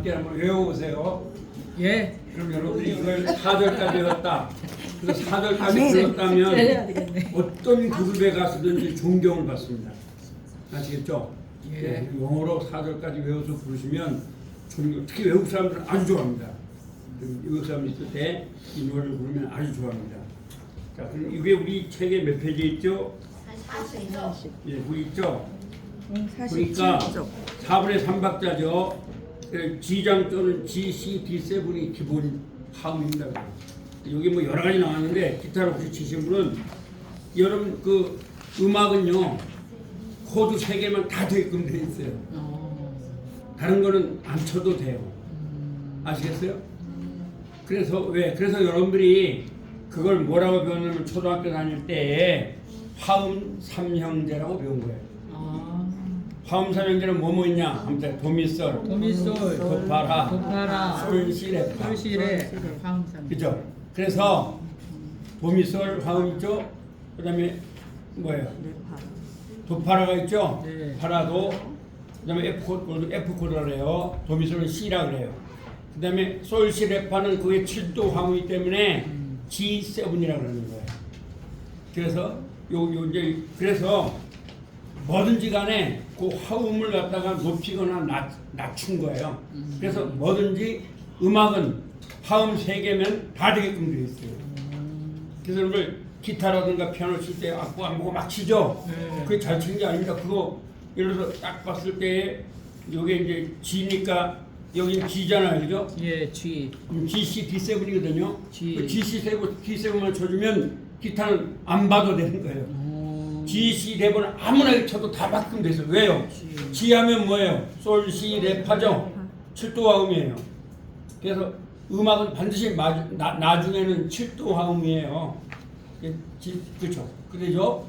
함께 한번 외워보세요. 예. 그럼 여러분들이 이걸 4절까지 외웠다. 그래서 4절까지 외웠다면 어떤 그룹에 가서든지 존경을 받습니다. 아시겠죠? 예. 영어로 4절까지 외워서 부르시면 특히 외국 사람들은 아주 좋아합니다. 외국 사람이 있을 때 이 노래를 부르면 아주 좋아합니다. 자, 그럼 이게 우리 책에 몇 페이지 있죠? 40쪽. 예, 보이 있죠? 47쪽. 그러니까 4분의 3박자죠. G장 또는 G, C, D7이 기본 화음입니다. 여기 뭐 여러 가지 나왔는데 기타로 혹시 치신 분은 여러분 그 음악은요 코드 3개만 다 되게끔 돼 있어요. 다른 거는 안 쳐도 돼요. 아시겠어요? 그래서 왜? 그래서 여러분들이 그걸 뭐라고 배웠냐면 초등학교 다닐 때 화음 삼형제라고 배운 거예요. 화음 삼형제는 뭐뭐 있냐? 아무튼 도미솔, 도미솔, 도파라, 도파라, 솔시레, 솔시레, 화음삼. 그죠? 그래서 도미솔 화음 있죠? 그다음에 뭐예요? 도파라가 있죠? 네. 파라도. 그다음에 F 코드라 그래요. 도미솔은 C라 그래요. 그다음에 솔시레파는 그게 7도 화음이기 때문에 G7이라 그러는 거예요. 그래서 이제 그래서 뭐든지 간에 그 화음을 갖다가 높이거나 낮춘 거예요. 그래서 뭐든지 음악은 화음 3개면 다 되게끔 되어 있어요. 그래서 여러분 기타라든가 피아노 칠 때 악보 안 보고 막 치죠? 네. 그게 잘 치는 게 아닙니다. 그거 예를 들어서 딱 봤을 때 이게 이제 G니까 여기는 G잖아요. 그죠? 예, G. 그럼 G, C, D7이거든요. G. G, C, D7만 쳐주면 기타는 안 봐도 되는 거예요. G, C, D는 아무나 쳐도 다 맞게끔 돼서 왜요? G 하면 뭐예요? 솔, 시, 레, 파죠? 7도 화음이에요. 그래서 음악은 반드시 나중에는 7도 화음이에요. 그렇죠? 그러죠?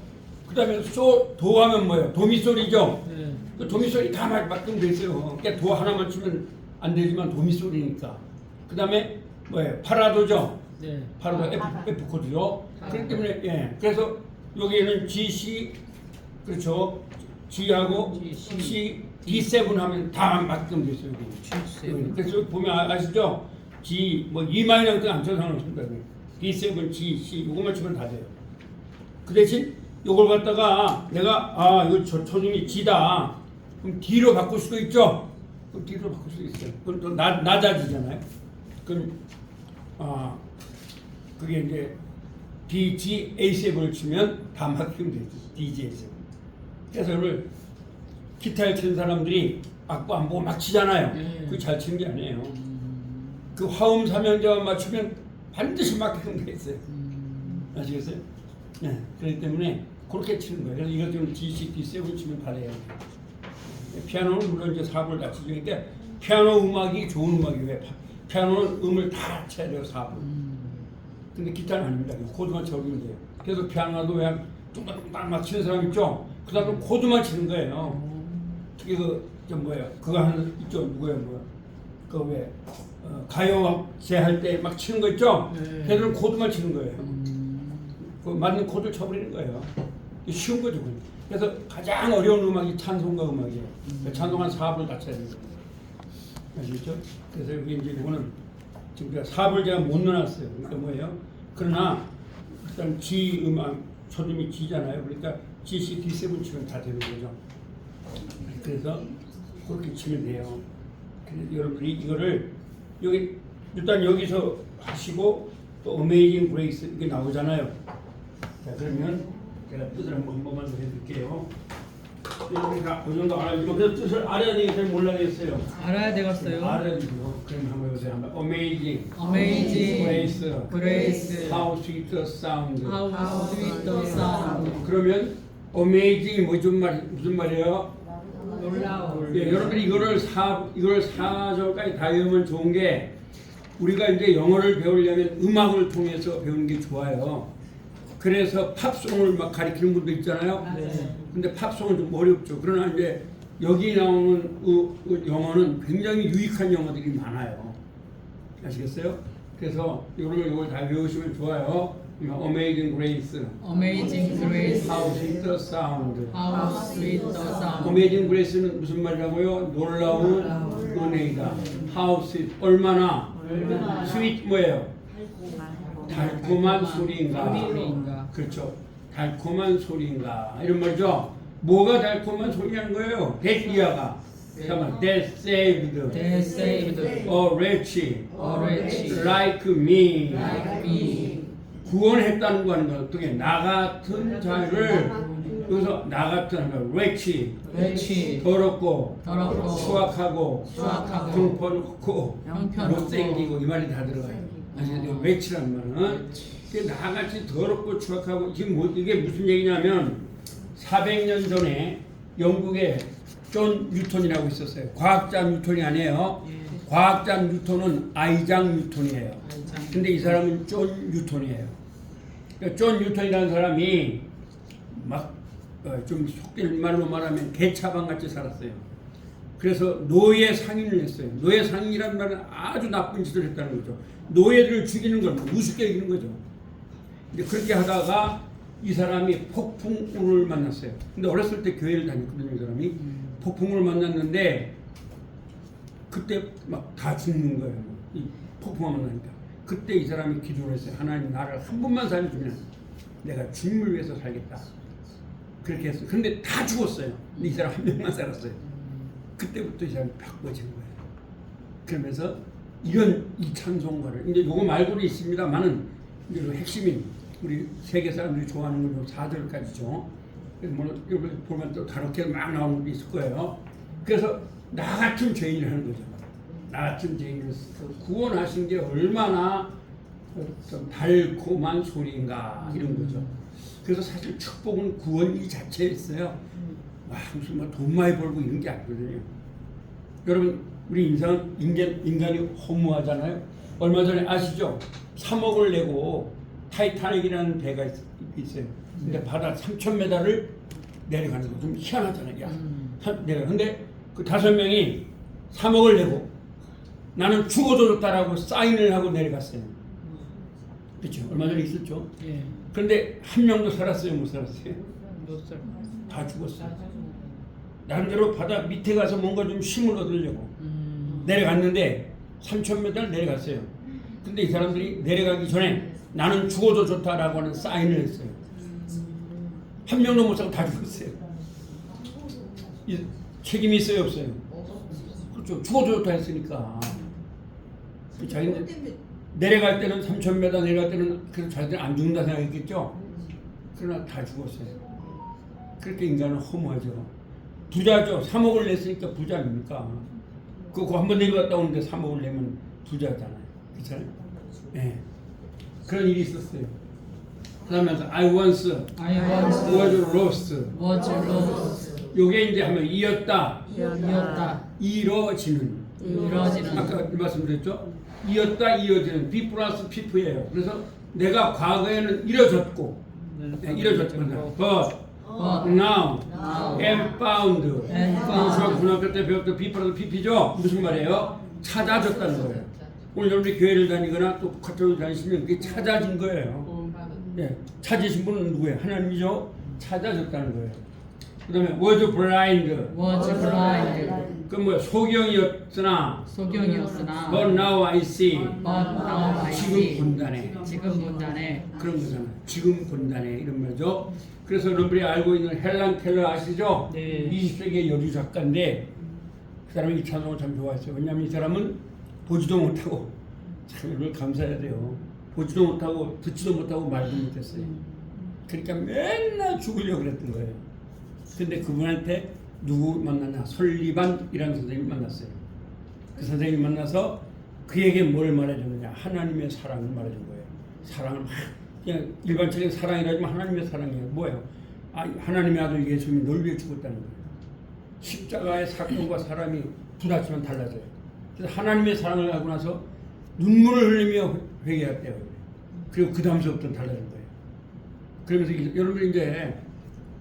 그 다음에 도 하면 뭐예요? 도미솔이죠? 네. 그 도미솔이 다 맞게끔 돼 있어요. 그러니까 도 하나만 치면 안 되지만 도미솔이니까. 그 다음에 뭐예요? 파라도죠? 네. 파라도 F 코드요. 그렇기 때문에 예. 그래서 여기에는 G, C 그렇죠? G하고 C, D7 하면 다 맞게끔 돼 있어요. G7. 그래서 보면 아시죠? G 뭐 E 마이너 같은 거안 쳐도 상관없습니다. D7, G, C 이것만 치면 다 돼요. 그 대신 이걸 갖다가 내가 이거 초중이 G다. 그럼 D로 바꿀 수도 있죠. 그럼 D로 바꿀 수도 있어요. 그럼 또 낮아지잖아요. 그럼 그게 이제 D, G, A7을 치면 다 맞추면 되죠. D, G, A7. 그래서 오늘 기타를 치는 사람들이 악보 안 보고 막 치잖아요. 그게 잘 치는 게 아니에요. 그 화음 삼형제만 맞추면 반드시 맞게끔 돼 있어요. 아시겠어요? 네. 그렇기 때문에 그렇게 치는 거예요. 그래서 이것 좀 G, C, D7 치면 다 돼요. 피아노는 물론 이제 4부를 다 치죠. 그러니까 피아노 음악이 좋은 음악이에요. 피아노는 음을 다 쳐야 돼요. 4부. 근데 기타는 아닙니다. 코드만 쳐주면 돼요. 그래서 피아노도 그냥 뚱땅뚱땅 막 치는 사람 있죠? 그 사람은 코드만 치는 거예요. 특히 그거 하는 있죠? 누구예요? 그 왜 가요제 할 때 막 치는 거 있죠? 걔들은 코드만 치는 거예요. 그 맞는 코드를 쳐버리는 거예요. 쉬운 거죠. 그래서 가장 어려운 음악이 찬송가 음악이에요. 찬송 한 4부를 다 쳐야 돼요. 아시겠죠? 그래서 여기 이제 이거는 지금 4부를 제가 못 넣어놨어요. 그러니까 뭐예요? 그러나 일단 G 음악 초음이 G잖아요. 그러니까 G, C, D7 치면 다 되는 거죠. 그래서 그렇게 치면 돼요. 그래서 여러분들이 이거를 일단 여기서 하시고 또 어메이징 그레이스 이게 나오잖아요. 자, 그러면 제가 뜻을 한 번만 더 해드릴게요. 여러분이 그 정도 알아주고 그래서 뜻을 알아야 되겠어요? 몰라야 되겠어요? 알아야 되겠어요. 알아야 되죠. 그럼 한번 해보세요. 한번 Amazing Amazing Grace Grace. How sweet the sound. How sweet the sound. 그러면 Amazing이 무슨 말이에요? 놀라워. 예, 여러분이 이거를 4절까지 다 외우면 좋은 게 우리가 이제 영어를 배우려면 음악을 통해서 배우는 게 좋아요. 그래서 팝송을 막 가리키는 분도 있잖아요. 네. 근데 팝송은 좀 어렵죠. 그러나 이제 여기 나오는 영어는 굉장히 유익한 영어들이 많아요. 아시겠어요? 그래서 이걸 다 외우시면 좋아요. Amazing Grace, Amazing Grace. How sweet the sound. How sweet the sound. Amazing Grace는 무슨 말이라고요? 놀라운 은혜이다. How sweet. 얼마나 sweet 뭐예요? 달콤한 소리인가. 소리인가. 그렇죠. 달콤한 소리인가. 이런 말이죠. 뭐가 달콤한 소리라는 거예요? 데이아가. 잠깐만. They saved They saved a wretch a wretch like me. like me. 구원했다는 거 하는 거 어떻게? 나 같은 자를 여기서 나 같은 wretch wretch 더럽고 더럽고 수악하고 수악하고 형편없고 형편없고 못생기고 이 말이 다 들어가요. wretch라는 말은 나같이 더럽고 추악하고 지금 뭐 이게 무슨 얘기냐면 400년 전에 영국에 존 뉴턴이라고 있었어요. 과학자 뉴턴이 아니에요. 과학자 뉴턴은 아이작 뉴턴이에요. 근데 이 사람은 존 뉴턴이에요. 그러니까 존 뉴턴이라는 사람이 막 좀 속된 말로 말하면 개차반 같이 살았어요. 그래서 노예 상인을 했어요. 노예 상인이라는 말은 아주 나쁜 짓을 했다는 거죠. 노예들을 죽이는 걸 우습게 여기는 거죠. 근데 그렇게 하다가 이 사람이 폭풍우를 만났어요. 근데 어렸을 때 교회를 다녔거든요. 이 사람이 폭풍우를 만났는데 그때 막 다 죽는 거예요. 이 폭풍우가 만나니까. 그때 이 사람이 기도를 했어요. 하나님 나를 한 번만 살려주면 내가 주님을 위해서 살겠다. 그렇게 했어요. 근데 다 죽었어요. 근데 이 사람 한 명만 살았어요. 그때부터 이 사람이 바꿔진 거예요. 그러면서 이런 이 찬송가를 이제 요거 말고도 있습니다만은 이제 그 핵심인 우리 세계 사람들이 좋아하는 건 4절까지죠. 그래서 뭐 여기 보면 또 다르게 막 나오는 게 있을 거예요. 그래서 나 같은 죄인이라는 거죠. 나 같은 죄인을 구원하신 게 얼마나 좀 달콤한 소리인가 이런 거죠. 그래서 사실 축복은 구원 이 자체에 있어요. 와 무슨 뭐 돈 많이 벌고 이런 게 아니거든요. 여러분 우리 인간이 허무하잖아요. 얼마 전에 아시죠? 3억을 내고 타이타닉이라는 배가 있어요. 근데 바다 3,000m를 내려가는 거 좀 희한하잖아요. 내려. 근데 그 5명이 3억을 내고 나는 죽어도 좋다라고 사인을 하고 내려갔어요. 그렇죠? 얼마 전에 있었죠. 예. 그런데 한 명도 살았어요, 못 살았어요? 몇 살? 다 죽었어요. 나름대로 바다 밑에 가서 뭔가 좀 쉼을 얻으려고 내려갔는데 3,000m를 내려갔어요. 근데 이 사람들이 내려가기 전에 나는 죽어도 좋다라고 하는 사인을 했어요. 한 명도 못 살고 다 죽었어요. 이 책임이 있어요, 없어요? 그렇죠. 죽어도 좋다 했으니까. 자기는 내려갈 때는 3,000m 내려갈 때는 그래서 자기들 안 죽는다 생각했겠죠. 그러나 다 죽었어요. 그렇게 인간은 허무하죠. 부자죠. 3억을 냈으니까 부자 아닙니까? 그거 한번 내려갔다 오는데 3억을 내면 부자잖아요. 그렇잖아요. 네. 그런 일이 있었어요. 그러면서 I once was lost. 요게 이제 하면 이었다. 이뤄지는. 아까 말씀드렸죠? 이었다 이어지는 B 플러스 PF예요. 그래서 내가 과거에는 이뤄졌고 이뤄졌거든요. But now am found. 고등학교 때 배웠던 B 플러스 PP죠? 무슨 말이에요? 찾아졌다는 거예요. 오늘 여러분이 교회를 다니거나 또 카톨릭 다니시면 그게 찾아진 거예요. 예, 찾으신 분은 누구예요? 하나님이죠? 찾아졌다는 거예요. 그 다음에 was blind. 그 뭐야? 소경이었으나 but now I see. 지금 본다네. 그런 거잖아요. 지금 본다네 이런 말이죠. 그래서 여러분들이 알고 있는 헬란 켈러 아시죠? 네. 20세기의 여류 작가인데 그 사람이 이 찬송을 참 좋아했어요. 왜냐하면 이 사람은 보지도 못하고 참 여러분 감사해야 돼요. 보지도 못하고 듣지도 못하고 말도 못했어요. 그러니까 맨날 죽으려고 그랬던 거예요. 근데 그분한테 누구 만나냐? 설리반이라는 선생님 만났어요. 그 선생님 만나서 그에게 뭘 말해줬느냐? 하나님의 사랑을 말해준 거예요. 사랑을 막 그냥 일반적인 사랑이라지만 하나님의 사랑이에요. 뭐예요? 하나님의 아들 예수님이 널 위해 죽었다는 거예요. 십자가의 사건과 사람이 부딪히면 달라져요. 그래서 하나님의 사랑을 하고 나서 눈물을 흘리며 회개했대요. 그리고 그 다음서부터 달라진 거예요. 그러면서 여러분들이 이제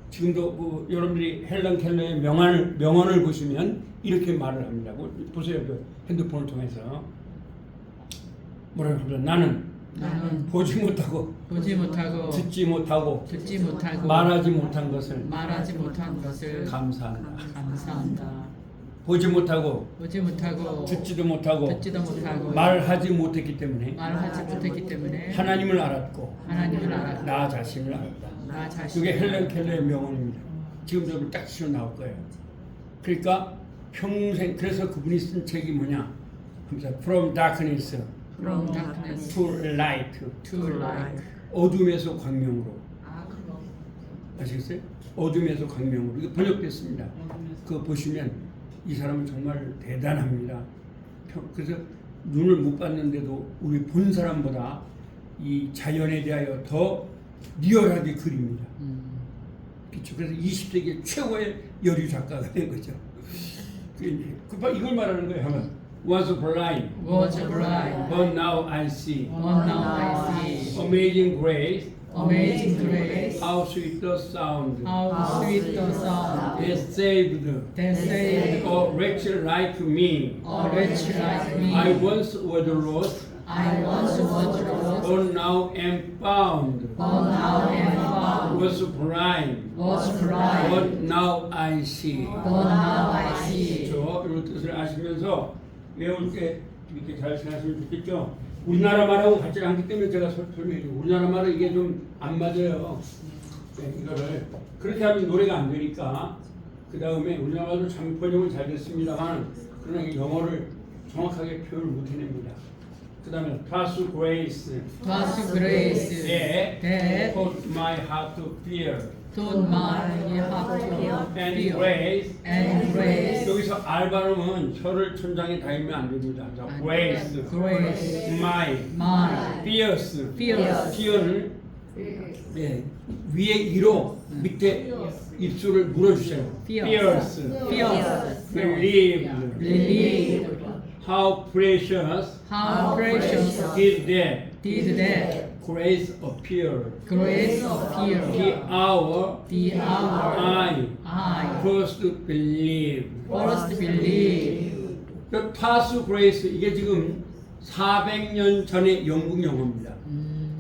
지금도 뭐 여러분들이 헬란 켈러의 명언을 보시면 이렇게 말을 합니다. 보세요. 그 핸드폰을 통해서 뭐라고 하면 나는 보지 못하고 듣지 못하고 말하지 못한 것을 감사한다. 보지 못하고 보지 못하고 듣지도 못하고 듣지도 못하고 말하지 못했기 때문에 말하지 못했기 때문에 하나님을 알았고 하나님을 알았다. 나 자신을 알았다. 나 자신. 그게 헬렌 켈러의 명언입니다. 지금 저기 딱 치고 나올 거예요. 그러니까 평생 그래서 그분이 쓴 책이 뭐냐? 하면서 From Darkness From darkness to Light, to light. 어둠에서 광명으로. 아시겠어요? 어둠에서 광명으로. 이거 번역됐습니다. 그거 보시면 이 사람은 정말 대단합니다. 그래서 눈을 못 봤는데도 우리 본 사람보다 이 자연에 대하여 더 리얼하게 그립니다. 그렇죠. 그래서 20세기 최고의 여류 작가가 된 거죠. 이걸 말하는 거예요. 하면 Was blind, Was blind, but now I see. but now I see. Amazing grace, Amazing grace, how sweet the sound. how sweet the sound It saved that saved a wretch like me. a wretch like me. I once was lost, I once was lost, but now am found. but now am found. Was blind, Was blind, but now I see. but now I see. 저 이런 뜻을 아시면서 외울 때 이렇게 잘 생각하시면 좋겠죠. 우리나라 말하고 같지 않기 때문에 제가 설명해요. 우리나라 말은 이게 좀 안 맞아요. 네, 이거를 그렇게 하면 노래가 안 되니까 그 다음에 우리나라 말도 참 번역은 잘 됐습니다만 그러나 영어를 정확하게 표현을 못 해냅니다. 그 다음에 God's grace God's grace that that taught my heart to fear taught my heart to and fear grace. and grace. 여기서 R 발음은 혀를 천장에 닿으면 안 됩니다. 자, grace, Grace, my, my, fierce, fierce, fear는 네, 위에 이로 밑에 입술을 물어주세요. fierce, fierce, fierce, believe, believe. how precious How precious is that did that grace appear. grace appear. The hour The hour I I first believe. first believed. 그 파스 그레이스 이게 지금 400년 전의 영국 영어입니다.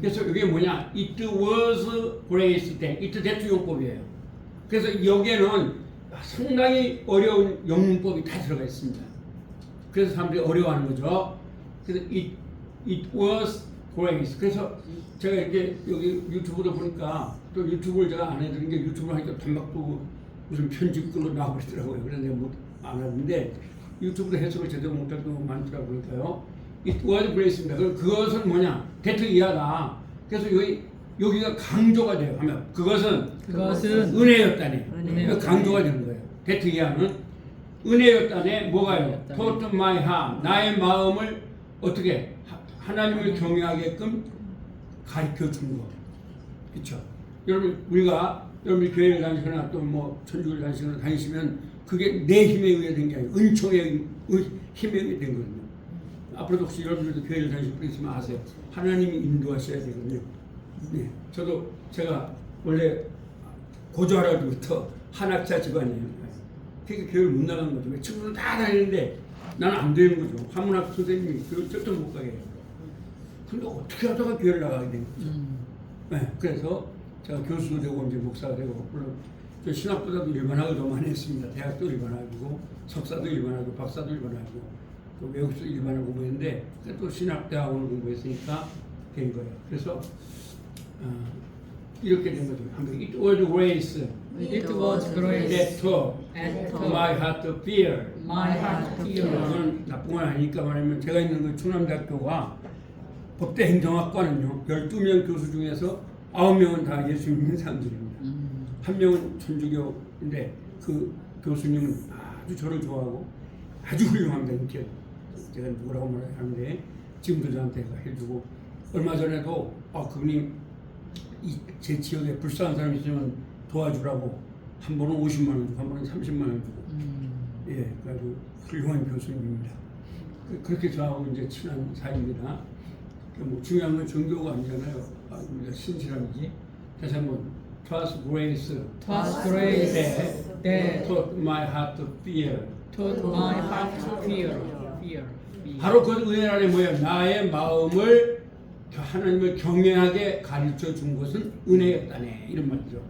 그래서 이게 뭐냐? It was grace then. It that 용법이에요. 그래서 여기에는 상당히 어려운 영문법이 다 들어가 있습니다. 그래서 사람들이 어려워하는 거죠. 그래서 it was grace. 그래서 제가 이렇게 여기 유튜브도 보니까 또 유튜브를 제가 안 해드린 게 유튜브를 하니까 단막도 무슨 편집글로 나와버리더라고요. 그래서 내가 안 하는데 유튜브로 해석을 제대로 못할 경우가 많더라고요. 그러니까요. It was grace입니다. 그것은 뭐냐? 대트 이하다. 그래서 여기가 강조가 돼요. 하면 그것은 은혜였다니. 은혜였다니. 강조가 되는 거예요. 대트 이하는 은혜였다네. 뭐가요? 은혜였다네. Taught my heart. 나의 마음을 어떻게 하나님을 경외하게끔 가르쳐 준 거. 그렇죠? 여러분 우리가 여러분이 교회를 다니거나 또 뭐 천주교를 다니시거나 다니시면 그게 내 힘에 의해 된 게 아니고 은총의 힘에 의해 된 거거든요. 앞으로도 혹시 여러분들도 교회를 다니실 분 있으면 아세요. 하나님이 인도하셔야 되거든요. 네, 저도 제가 원래 고조할아버지부터 한학자 집안이에요. 그러니까 교회를 못 나가는 거죠. 왜 친구들은 다 다니는데 나는 안 되는 거죠. 한문학 선생님이 교회 절대 못 가게 해요. 근데 어떻게 하다가 교회를 나가게 된 거죠. 네, 그래서 제가 교수도 되고 이제 목사가 되고 물론 저 신학보다도 일반학을 더 많이 했습니다. 대학도 일반학이고 석사도 일반학이고 박사도 일반학이고 또 외국에서 일반을 공부했는데 또 신학대학원을 공부했으니까 된 거예요. 그래서 이렇게 된 거죠. It was grace It was grace that taught and taught my heart to fear. my heart to fear. 이건 나쁜 건 아니니까 말하면 제가 있는 그 충남대학교가 법대 행정학과는요 12명 교수 중에서 9명은 다 예수 믿는 사람들입니다. 한 명은 천주교인데 그 교수님은 아주 저를 좋아하고 아주 훌륭합니다. 이렇게 제가 누구라고 말하는데 지금도 저한테 해주고 얼마 전에도 그분이 제 지역에 불쌍한 사람이 있으면 도와주라고 한 번은 50만 원 주고 한 번은 30만 원 주고 예, 아주 훌륭한 교수님입니다. 그렇게 저하고 이제 친한 사이입니다. 뭐 중요한 건 종교가 아니잖아요. 우리가 신실함이지. 다시 한번 Twas grace Twas grace that taught my heart to fear. taught my heart to fear. Fear. 바로 그 은혜 안에 뭐예요? 나의 마음을 하나님을 경외하게 가르쳐 준 것은 은혜였다네 이런 말이죠.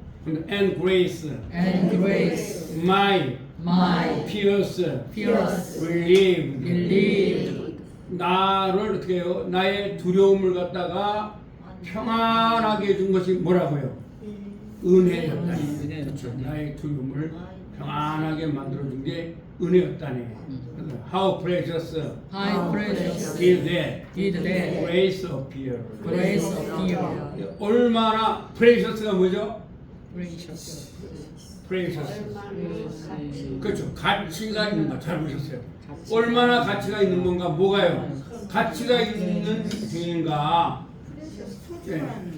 And grace, And grace, my my fierce, fears relieved. relieved. 나를 어떻게 해요? 나의 두려움을 갖다가 평안하게 해준 것이 뭐라고요? 은혜였다니. 그렇죠. 나의 두려움을 평안하게 만들어준 게 은혜였다네. How precious How precious is that did that grace appear. grace appear. 얼마나 precious가 뭐죠? Precious. precious. 그렇죠. 가치가 있는 거. 잘 보셨어요. 얼마나 가치가 있는 건가? 뭐가요? 가치가 있는 죄인가?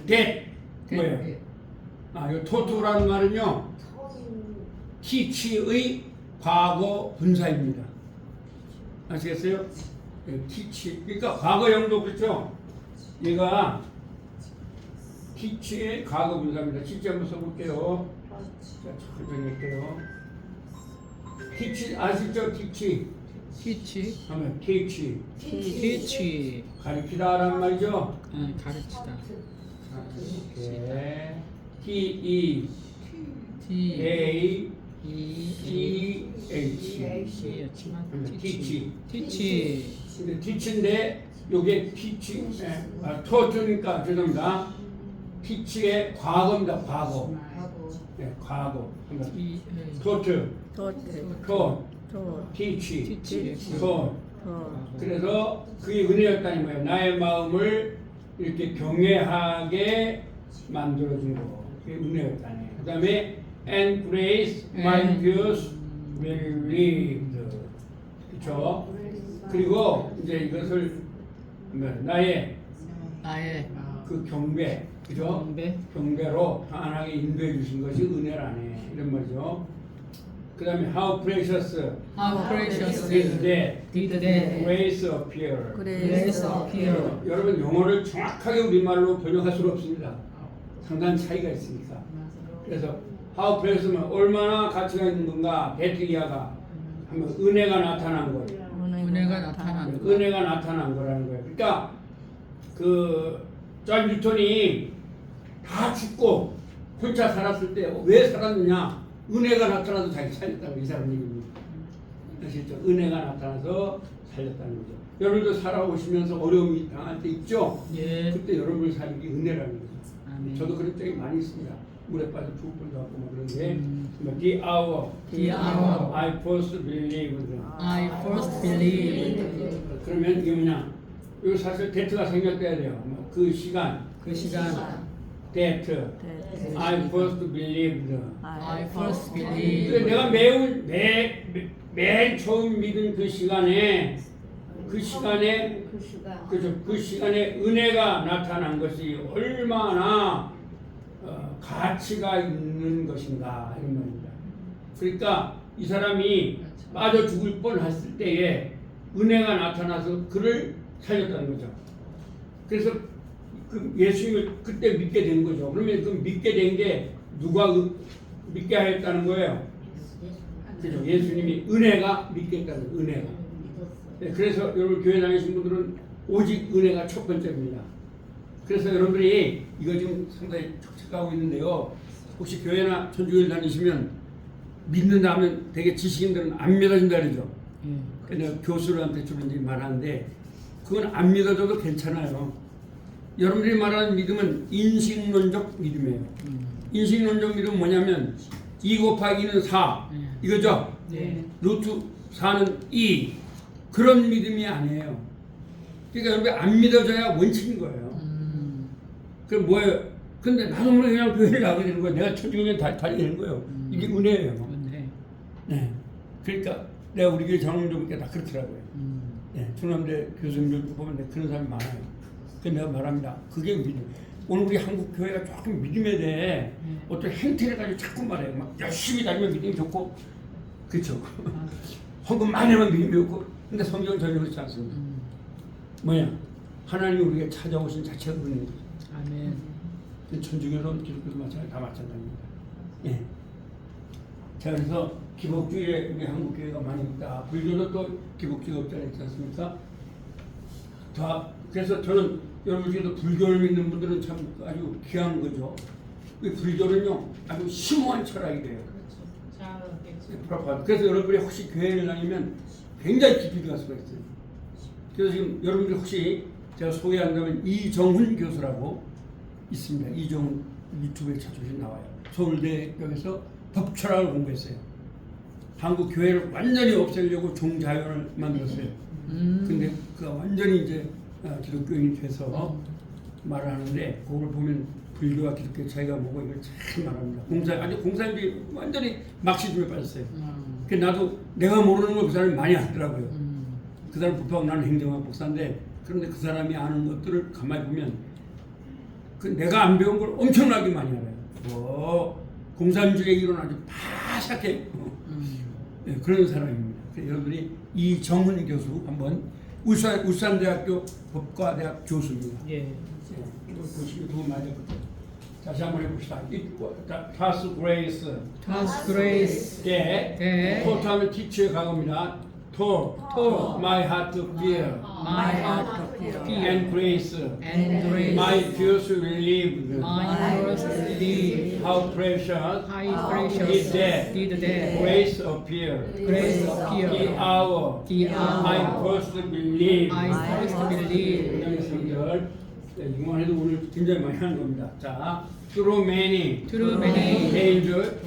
that 뭐예요? 아, 이 토토라는 말은요, teach의 과거 분사입니다. 아시겠어요? teach. 그러니까 과거형도 그렇죠? 얘가 teach의 과거 분사입니다. teach 한번 써볼게요. 자, 천천히 할게요. teach 아시죠? teach. teach 하면 teach. teach 가르치다라는 말이죠. 가르치다. 이렇게 T-E T A E C-H. C였지만 teach. teach 근데 teach인데 요게 teach, taught,니까 죄송합니다. teach의 과거입니다. 과거. 네, 과거. taught, teach, taught. 그래서 그게 은혜였다는 거예요. 나의 마음을 이렇게 경외하게 만들어준 거. 그게 은혜였다네. 그 다음에 and grace my fears relieved. 그렇죠? 그리고 이제 이것을 나의 그 경배, 그죠? 경배로 편안하게 인도해 주신 것이 은혜라네. 이런 말이죠. 그 다음에 how precious How precious is that did that grace appear. grace appear. 여러분 영어를 정확하게 우리말로 번역할 수는 없습니다. 상당한 차이가 있으니까. 그래서 how precious면 얼마나 가치가 있는 건가 베트기아가 하면 은혜가 나타난 거예요. 은혜가 나타난 것. 은혜가 나타난 거라는 거예요. 그러니까 존 뉴턴이 다 죽고 혼자 살았을 때 왜 살았느냐? 은혜가 나타나서 자기 살렸다고 이 사람 얘기입니다. 아시죠? 은혜가 나타나서 살렸다는 거죠. 여러분도 살아오시면서 어려움이 당할 때 있죠? 예. 그때 여러분을 살린 게 은혜라는 거죠. 아멘. 저도 그런 적이 많이 있습니다. 물에 빠져 죽을 뻔도 하고 막 그런데 The hour The hour I first believed. I first believed. 그러면 이게 뭐냐? 여기 사실 데트가 생겼대야 돼요. 그 시간 그 시간 that I first believed. I first 그래, believed. 내가 맨 처음 믿은 그 시간에 그죠? 그 시간에 은혜가 나타난 것이 얼마나 가치가 있는 것인가 이런 말입니다. 그러니까 이 사람이 빠져 죽을 뻔했을 때에 은혜가 나타나서 그를 살렸다는 거죠. 그래서 그 예수님을 그때 믿게 된 거죠. 그러면 그 믿게 된 게 누가 믿게 하였다는 거예요? 그죠? 예수님이 은혜가 믿게 했다는 거예요. 은혜가. 네, 그래서 여러분 교회 다니신 분들은 오직 은혜가 첫 번째입니다. 그래서 여러분들이 이거 지금 상당히 촉촉하고 있는데요. 혹시 교회나 천주교를 다니시면 믿는다 하면 되게 지식인들은 안 믿어진다 그러죠. 내가 교수들한테 주는 말하는데 그건 안 믿어져도 괜찮아요. 여러분들이 말하는 믿음은 인식론적 믿음이에요. 인식론적 믿음은 뭐냐면 2 곱하기 2는 4 이거죠. 네. 루트 4는 2 그런 믿음이 아니에요. 그러니까 여러분이 안 믿어져야 원칙인 거예요. 그럼 뭐예요? 근데 나도 모르게 그냥 교회를 나가게 되는 거예요. 내가 천주교에 다니게 되는 거예요. 이게 은혜예요. 네. 그러니까 내가 우리 교회 장로님들께 다 그렇더라고요. 네. 중남대 교수님들 보면 그런 사람이 많아요. 그래서 내가 말합니다. 그게 믿음. 오늘 우리 한국 교회가 조금 믿음에 대해 어떤 행태를 가지고 자꾸 말해요. 막 열심히 다니면 믿음이 좋고, 그렇죠. 헌금 많이 하면 믿음이 좋고, 근데 성경은 전혀 그렇지 않습니다. 뭐냐? 하나님이 우리에게 찾아오신 자체가 그런 거죠. 아멘. 천주교는 기독교도 마찬가지 다 마찬가지입니다. 예. 자, 그래서 기복주의에 우리 한국 교회가 많이 있다. 불교도 또 기복주의가 없지 않습니까? 그래서 저는 여러분 중에도 불교를 믿는 분들은 참 아주 귀한 거죠. 이 불교는요 아주 심오한 철학이 돼요. 그래서 여러분이 혹시 교회를 다니면 굉장히 깊이 들어갈 수가 있어요. 그래서 지금 여러분들이 혹시 제가 소개한다면 이정훈 교수라고 있습니다. 이정훈 유튜브에 찾으시면 나와요. 서울대학에서 법철학을 공부했어요. 한국 교회를 완전히 없애려고 종자연을 만들었어요. 근데 그가 완전히 이제 기독교인이 돼서 말을 하는데 그걸 보면 불교와 기독교 차이가 뭐고 이걸 잘 말합니다. 공사님들이 완전히 막시즘에 빠졌어요. 그 나도 내가 모르는 걸 그 사람이 많이 하더라고요. 그 사람 법하고 나는 행정학 목사인데 그런데 그 사람이 아는 것들을 가만히 보면 그 내가 안 배운 걸 엄청나게 많이 알아요. 공산주의 이론 아주 파랗게 네, 그런 사람입니다. 그래서 여러분이 이정훈 교수 한번 울산대학교 법과대학 교수입니다. 예. 이거 보시면 도움 많이 됐거든요. 다시 한번 해봅시다. 파스 그레이스. God's grace. 예. 토트하면 티치의 과거입니다. My heart to fear. My heart to fear. And grace. And grace. My fears relieved. My first belief. How precious. High precious. Did that. Did that. Grace appear. Grace appear. The hour. The hour. I first believed. I first believe. 이만해도 오늘 굉장히 많이 하는 겁니다. 자, through many danger,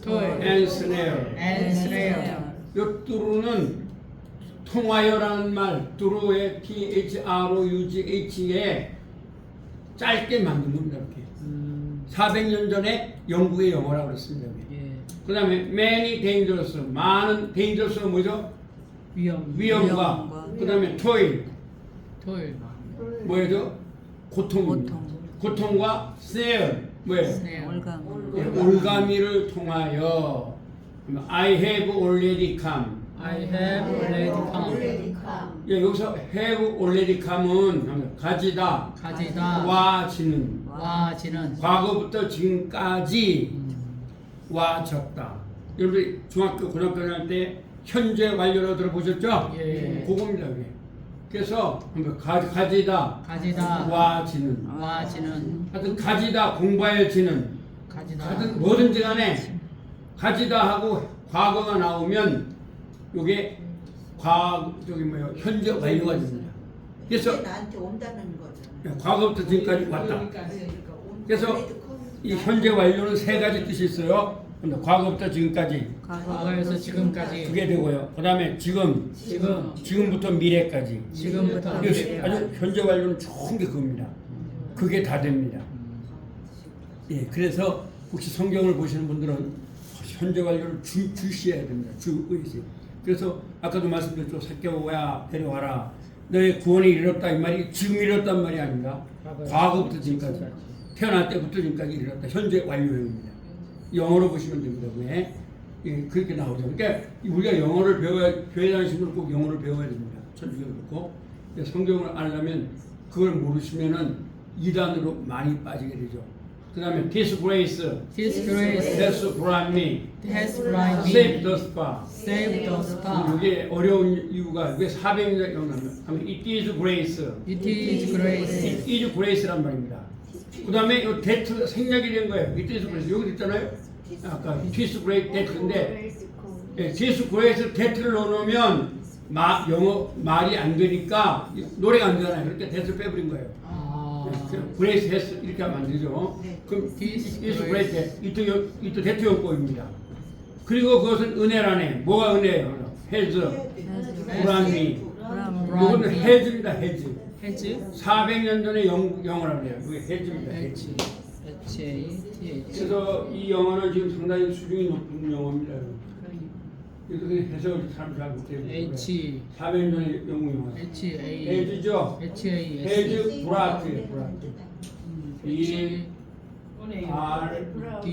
toil, and snare. and snare. 요 through는 통하여라는 말, through의 through에 짧게 만든 겁니다. 이렇게. 400년 전에 영국의 영어라고 그랬습니다. 예. 그 다음에 many dangerous, 많은 dangerous가 뭐죠? 위험과 그 다음에 toil, 뭐예요? 고통입니다. 고통과 snare, 뭐예요? 예, 올가미를 통하여 I have already come. I have already come. 예, 여기서 have already come은 가지다, 와지는, 와지는. 과거부터 지금까지 와졌다. 여러분 중학교, 고등학교 다닐 때 현재 완료로 들어보셨죠? 예. 그겁니다. 그게. 그래서 가지다, 와지는. 하여튼 가지다, 공부하여지는. 하여튼 뭐든지 간에 가지다 하고 과거가 나오면 이게 현재 완료가 됩니다. 그래서 나한테 온다는 거죠. 과거부터 지금까지 왔다. 그래서 이 현재 완료는 세 가지 뜻이 있어요. 과거부터 지금까지 과거에서 지금까지. 그게 되고요. 그 다음에 지금부터 미래까지. 지금부터 이게 아주 현재 완료는 좋은 게 그겁니다. 그게 다 됩니다. 예, 그래서 혹시 성경을 보시는 분들은 현재 완료를 주시해야 됩니다. 주의시. 그래서 아까도 말씀드렸죠. 새끼야 데려와라. 너의 구원이 이르렀다 이 말이 지금 이르렀단 말이 아닌가? 과거부터 지금까지. 태어날 때부터 지금까지 이르렀다. 현재 완료형입니다. 영어로 보시면 됩니다. 왜? 예, 그렇게 나오죠. 그러니까 우리가 영어를 교회 다니시는 분은 꼭 영어를 배워야 됩니다. 천주교 그렇고 성경을 알려면 그걸 모르시면은 이단으로 많이 빠지게 되죠. 그 다음에 This grace has brought me saved thus far. 이게 어려운 이유가 왜 400년 영어하면 It is grace. It is grace란 말입니다. 그 다음에 이 that 생략이 된 거예요. It is grace. 여기 있잖아요. 아까 This grace that인데 This grace that를 넣어놓으면 영어 말이 안 되니까 노래가 안 되잖아요. 그러니까 that을 빼버린 거예요. grace has 이렇게 하면 안 되죠. 그럼 this grace that 이또 대표용법입니다. 그리고 그것은 은혜라네. 뭐가 은혜예요? has brought me. 이거는 has입니다. has. 400년 전에 영어라고 해요. 그게 has입니다. 그래서 이 영어는 지금 상당히 수준이 높은 영어입니다. 이렇게 해석을 잘 못해요. 400년 전에 영국 영어. has죠? has brought. B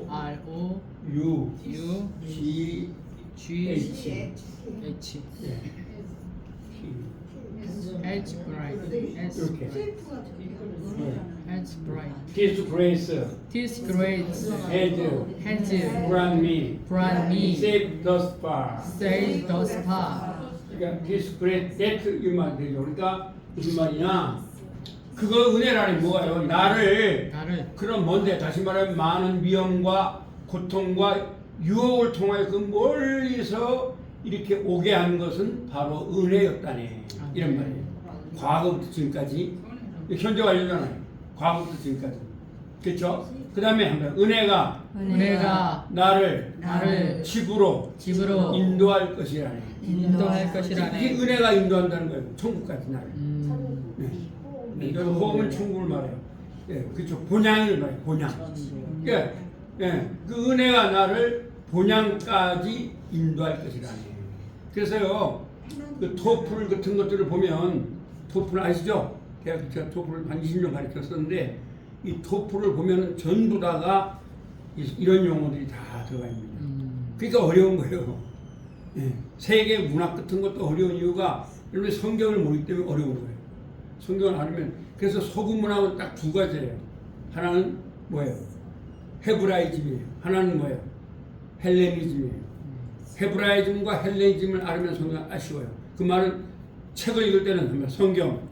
R O U G H. 이렇게. This grace has brought me saved thus far. 그러니까 this grace that 이 말 되죠. 그러니까 무슨 말이냐? 그거 은혜라니 뭐가요? 나를 그럼 뭔데? 다시 말하면 많은 위험과 고통과 유혹을 통하여 그 멀리서 이렇게 오게 한 것은 바로 은혜였다네. 이런 말이에요. 과거부터 지금까지 현재 완료잖아요. 과거부터 지금까지. 그렇죠? 그 다음에 한번 은혜가 나를 집으로 인도할 것이라네. 인도할 이 것이라네. 은혜가 인도한다는 거예요. 천국까지 나를. 호흡은 천국을 말해요. 예, 그렇죠. 본향을 말해요. 본향. 그 은혜가 나를 본향까지 인도할 것이라네. 그래서요, 그 토플 같은 것들을 보면, 토플 아시죠? 제가 토플을 한 20년 가르쳤었는데, 이 토플을 보면 전부 다가 이런 용어들이 다 들어가 있습니다. 그러니까 어려운 거예요. 예, 세계 문학 같은 것도 어려운 이유가 여러분 성경을 모르기 때문에 어려운 거예요. 성경을 알면 그래서 소금 문학은 딱 두 가지예요. 하나는 뭐예요? 헤브라이즘이에요. 하나는 뭐예요? 헬레니즘이에요. 헤브라이즘과 헬레니즘을 알면 성경 아쉬워요. 그 말은 책을 읽을 때는 성경,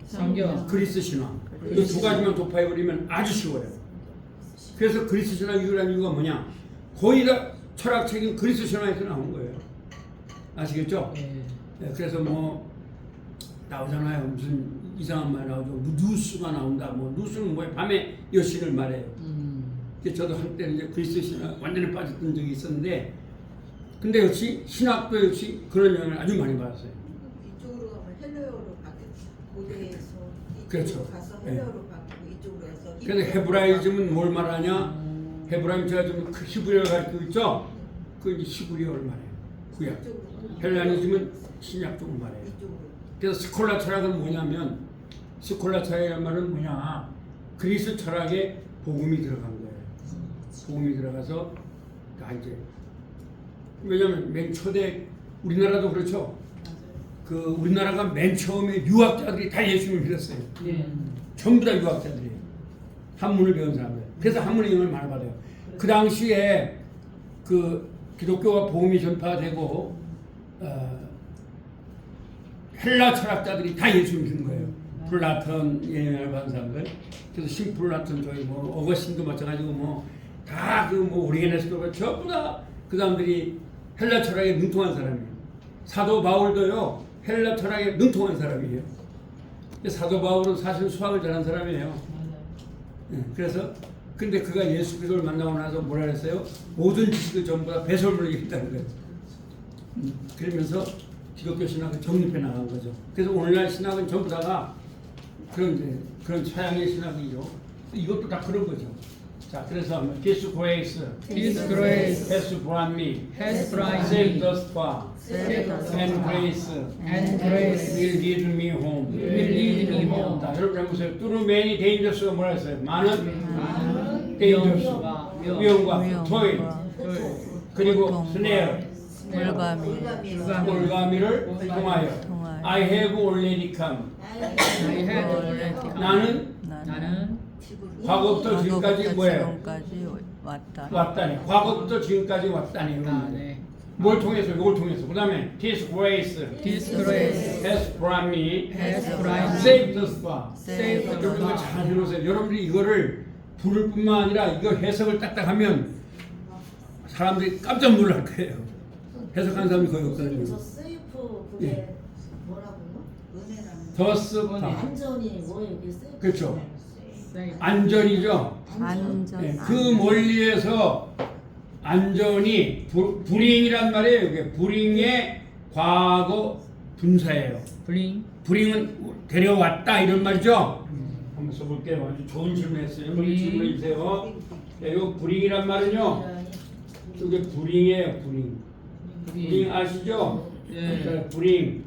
그리스 신화 이 두 가지만 도파해버리면 아주 쉬워요. 그래서 그리스 신화 유일한 이유가 뭐냐? 거의 다 철학책인 그리스 신화에서 나온 거예요. 아시겠죠? 네, 그래서 뭐 나오잖아요. 무슨 이상한 말 나오죠. 누수가 나온다. 뭐 누수는 뭐예요? 밤의 여신을 말해요. 저도 한때 이제 그리스 신화 완전히 빠졌던 적이 있었는데, 근데 역시 신학도 역시 그런 영향을 아주 많이 받았어요. 이쪽으로 가면 헬레어로 바뀌었죠. 고대에서 이쪽으로 그렇죠. 가서 헬레어로 바뀌고 이쪽으로 해서. 그래서 헤브라이즘은 뭘 말하냐? 헤브라이즘 제가 좀 히브리어를 가르치고 있죠. 그 이제 히브리어를 말해요. 구약. 헬라니즘은 신약 쪽을 말해요. 그래서 스콜라 철학은 뭐냐면, 스콜라 철학이라는 말은 뭐냐? 그리스 철학에 복음이 들어간 거예요. 복음이 들어가서 다 이제, 왜냐면 맨 초대 우리나라도 그렇죠. 그 우리나라가 맨 처음에 유학자들이 다 예수님을 믿었어요. 전부 다 유학자들이에요. 한문을 배운 사람들. 그래서 한문의 영향을 많이 받아요. 그 당시에 그 기독교가 복음이 전파되고 헬라 철학자들이 다 예수님을 믿는 거예요. 플라톤의 영향을 받은 사람들. 그래서 신플라톤 저희 뭐 어거스틴도 마찬가지고 뭐 다 그 뭐 오리게네스도 전부 다 그 사람들이 헬라 철학에 능통한 사람이에요. 사도 바울도요 헬라 철학에 능통한 사람이에요. 사도 바울은 사실 수학을 잘한 사람이에요. 그래서 근데 그가 예수 그리스도를 만나고 나서 뭐라 그랬어요? 모든 지식을 전부 다 배설물로 얘기했다는 거예요. 그러면서 기독교 신학을 정립해 나간 거죠. 그래서 오늘날 신학은 전부 다가 그런 서양의 신학이죠. 이것도 다 그런 거죠. 자, 그래서 His grace has brought me safe thus far, and grace will lead me home. 자, 여러분 해보세요. Through many dangers가 뭐라 했어요? 많은 dangerous, 위험과 toil, 그리고 snare, 올가미를 통하여 I have already come. 나는 과거부터 지금까지 뭐예요? 왔다니. 과거부터 지금까지 왔다니. 뭘 통해서? 이걸 통해서. 그 다음에 His grace has brought me safe thus far. 여러분 이거 잘 들으세요. 여러분들이 이거를 부를 뿐만 아니라 이거 해석을 딱딱하면 사람들이 깜짝 놀랄 거예요. 해석하는 사람이 거의 없거든요. 저 세이프 그게 뭐라고요? 은혜라는 더스 안전이 뭐예요? 그게 세이프. 그렇죠. 안전이죠. 안전. 그 멀리에서 안전이 불잉이란 말이에요. 이게 불잉의 과거 분사예요. 불잉은 데려왔다 이런 말이죠. 한번 써볼게요. 아주 좋은 질문했어요. 여러분 질문해 주세요. 이 불잉이란 말은요. 이게 불잉이에요. 불잉 아시죠? 네. 불잉은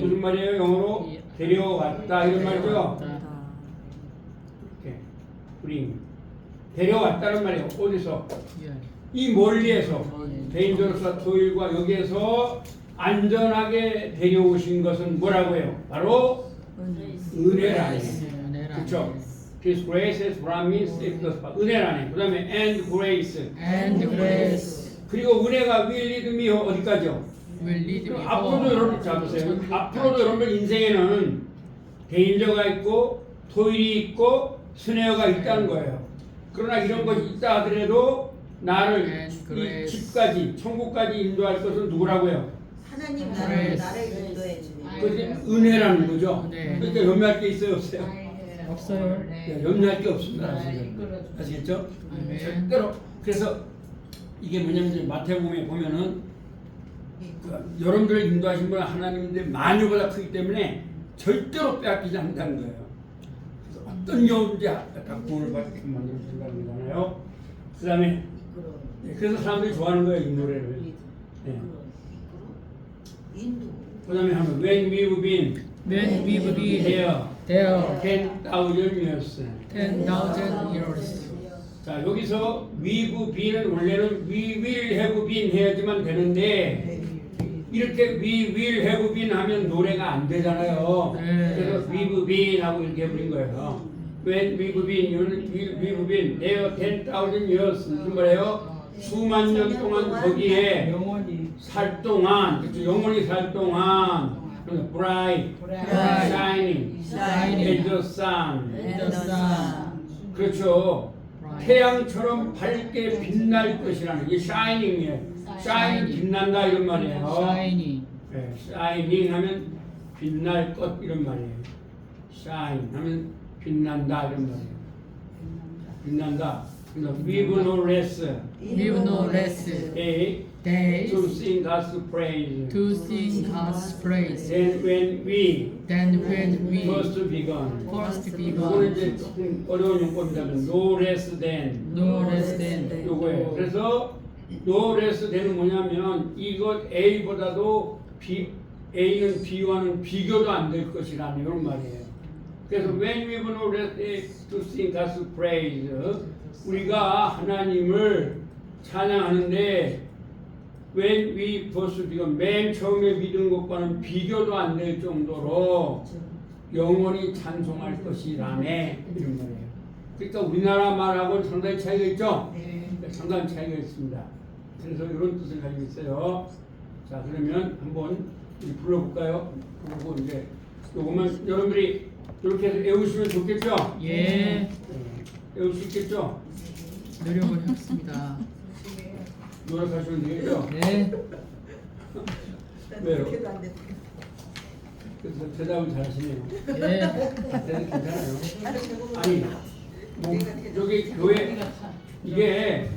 무슨 말이에요? 영어로 데려왔다 이런 말이죠. 불잉 데려왔다는 말이에요. 어디서? 이 멀리에서 데인저러스와 토일과 여기에서 안전하게 데려오신 것은 뭐라고 해요? 바로 은혜라네. 그렇죠? His grace has brought me safe thus far. 은혜라네. 그 다음에 and grace. 그리고 은혜가 will lead me 어디까지요? 앞으로도 여러분 잡으세요. 앞으로도 여러분 인생에는 데인저가 있고 토일이 있고 스네어가 있다는 거예요. 그러나 이런 것이 있다 하더라도 나를 And 이 grace. 집까지 천국까지 인도할 것은 누구라고요? 하나님 그래. 나를 인도해 주님. 그것이 은혜라는 거죠. 네. 그러니까 염려할 게 있어요, 없어요? 없어요. 네, 염려할 게 없습니다. 아시겠죠? 아멘. 절대로. 그래서 이게 뭐냐면 이제 마태복음에 보면은 그 여러분들을 인도하신 분은 하나님인데 만유보다 크기 때문에 절대로 빼앗기지 않는다는 거예요. 그래서 어떤 경우든지 다 구원을 받게 만들어준다는 거잖아요. 그 다음에 그래서 사람들이 좋아하는 거예요, 이 노래를. 네. 인도. 그 다음에 하면 When we've been When we've been there there 10,000 years. 10,000 years. 자, 여기서 we've been은 원래는 we will have been 해야지만 되는데 이렇게 we will have been 하면 노래가 안 되잖아요. 네. 그래서 we've been 하고 이렇게 해버린 거예요. When we've been, we've been there 10,000 years. 무슨 말이에요? 수만 년 동안 거기에 영원히 살 동안, 그렇죠? 영원히 살 동안, bright, shining, shining as the sun. in the sun. 그렇죠. 태양처럼 밝게 빛날 것이라는 게 shining이에요. shine 빛난다 이런 말이에요. Shiny. 네, shining 하면 빛날 것 이런 말이에요. shine 하면 빛난다 이런 말이에요. 빛난다. 그래서 we've no less We've no less day days to sing God's praise to sing God's praise than when we than when we first begun. first 이거는 begun. 이제 조금 어려운 용법이라면 no less than No less than. 요거예요. 그래서 no less than은 뭐냐면 이것 A보다도 A는 B와는 비교도 안 될 것이라는 이런 말이에요. 그래서 when we've no less to sing God's praise 우리가 하나님을 찬양하는데 when we first begun 맨 처음에 믿은 것과는 비교도 안 될 정도로 영원히 찬송할 것이라네 이런 말이에요. 그러니까 우리나라 말하고는 상당히 차이가 있죠? 상당히 차이가 있습니다. 그래서 이런 뜻을 가지고 있어요. 자, 그러면 한번 불러볼까요? 그리고 이제 요것만 여러분들이 이렇게 해서 외우시면 좋겠죠? 예, 네, 외울 수 있겠죠? 노력을 했습니다. 노력하시면 되겠죠? 네, 왜요? 그렇게도 안 돼. 그래서 대답을 잘하시네요. 네. 대답 괜찮아요. 아니, 뭐 여기 교회 이게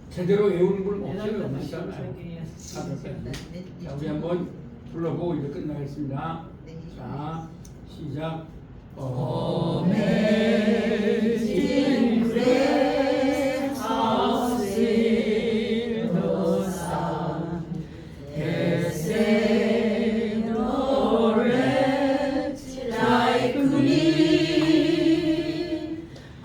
제대로 외우는 분 없어요. 많잖아요. 자, 우리 한번 불러보고 이제 끝나겠습니다. 자, 시작. Amazing grace, how sweet the sound that saved a wretch like me.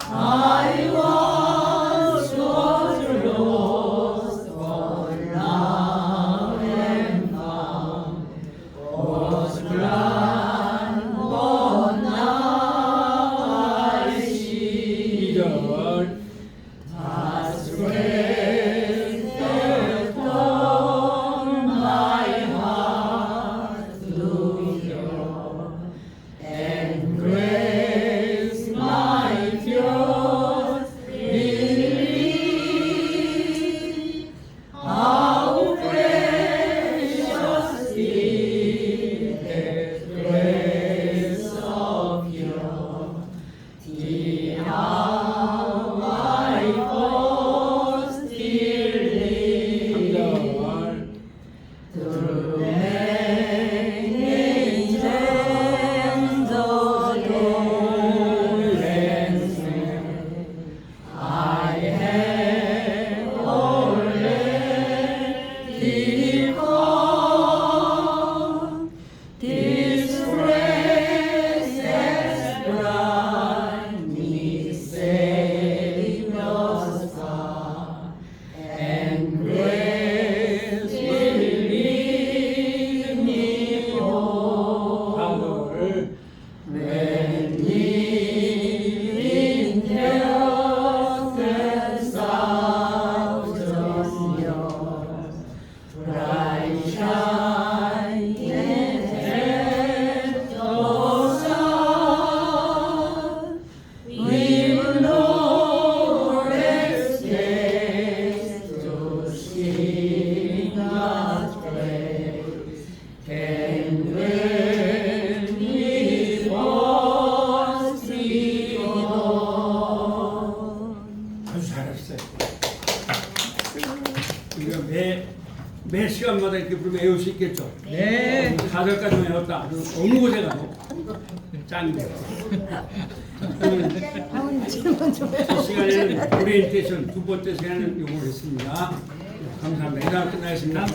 I once was lost, but now am found. Was blind, but now I see. 2절. God's grace 시간마다 이렇게 부르면 외울 수 있겠죠? 네. 4절까지만 외웠다. 어느 곳에 가도 짱이네요. 아버님 질문 좀 해요. 첫 시간에는 오리엔테이션, 두 번째 시간에는 요걸 했습니다. 감사합니다. 이 다음 끝나겠습니다.